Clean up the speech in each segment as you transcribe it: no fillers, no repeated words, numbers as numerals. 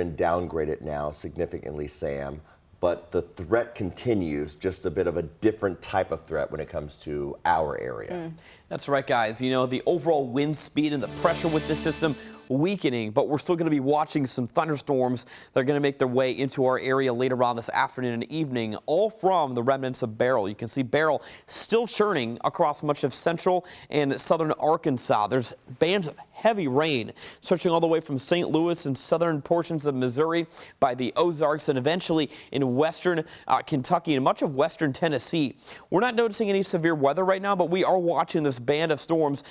Been downgraded now significantly, Sam, but the threat continues, just a bit of a different type of threat when it comes to our area. That's right, guys. You know, the overall wind speed and the pressure with this system weakening, but we're still going to be watching some thunderstorms that are going to make their way into our area later on this afternoon and evening, all from the remnants of Beryl. You can see Beryl still churning across much of central and southern Arkansas. There's bands of heavy rain stretching all the way from St. Louis and southern portions of Missouri by the Ozarks and eventually in western Kentucky and much of western Tennessee. We're not noticing any severe weather right now, but we are watching this band of storms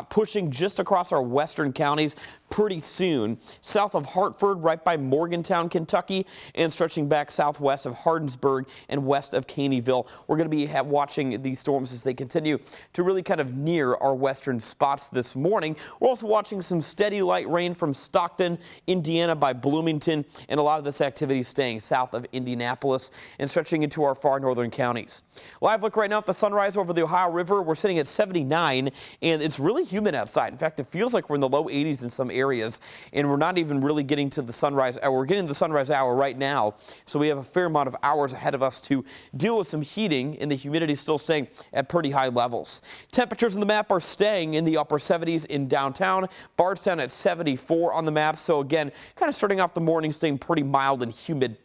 pushing just across our western counties pretty soon, south of Hartford, right by Morgantown, Kentucky, and stretching back southwest of Hardinsburg and west of Caneyville. We're going to be watching these storms as they continue to really kind of near our western spots this morning. We're also watching some steady light rain from Stockton, Indiana by Bloomington, and a lot of this activity staying south of Indianapolis and stretching into our far northern counties. Live look right now at the sunrise over the Ohio River. We're sitting at 79, and it's really humid outside. In fact, it feels like we're in the low 80s in some areas, and we're not even really getting to the sunrise hour. We're getting to the sunrise hour right now, so we have a fair amount of hours ahead of us to deal with some heating, and the humidity is still staying at pretty high levels. Temperatures on the map are staying in the upper 70s in downtown. Bardstown at 74 on the map, so again, kind of starting off the morning staying pretty mild and humid.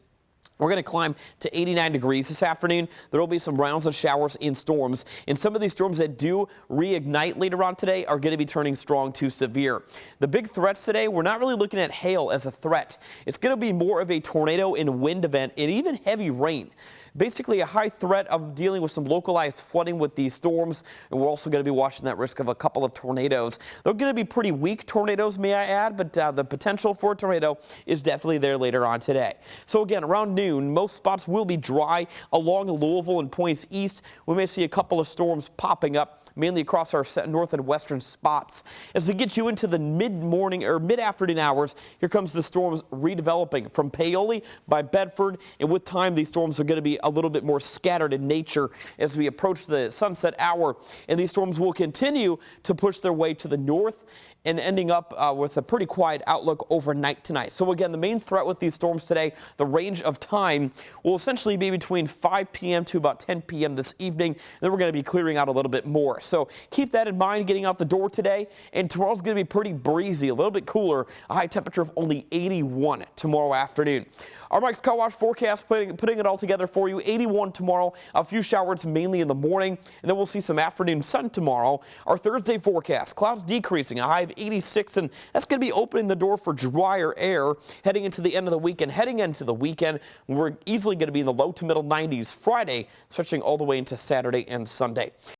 We're going to climb to 89 degrees this afternoon. There will be some rounds of showers and storms. And some of these storms that do reignite later on today are going to be turning strong to severe. The big threats today, we're not really looking at hail as a threat. It's going to be more of a tornado and wind event and even heavy rain. Basically a high threat of dealing with some localized flooding with these storms, and we're also going to be watching that risk of a couple of tornadoes. They're going to be pretty weak tornadoes, may I add, but the potential for a tornado is definitely there later on today. So again, around noon, most spots will be dry along Louisville and points east. We may see a couple of storms popping up, mainly across our north and western spots. As we get you into the mid-morning or mid-afternoon hours, here comes the storms redeveloping from Paoli by Bedford, and with time these storms are going to be a little bit more scattered in nature as we approach the sunset hour, and these storms will continue to push their way to the north and ending up with a pretty quiet outlook overnight tonight. So again, the main threat with these storms today, the range of time will essentially be between 5 p.m. to about 10 p.m. this evening. Then we're going to be clearing out a little bit more. So keep that in mind getting out the door today. And tomorrow's going to be pretty breezy, a little bit cooler, a high temperature of only 81 tomorrow afternoon. Our Mike's Car Wash forecast putting it all together for you. 81 tomorrow, a few showers mainly in the morning, and then we'll see some afternoon sun tomorrow. Our Thursday forecast, clouds decreasing, a high of 86, and that's going to be opening the door for drier air heading into the end of the weekend. Heading into the weekend, we're easily going to be in the low to middle 90s Friday, stretching all the way into Saturday and Sunday.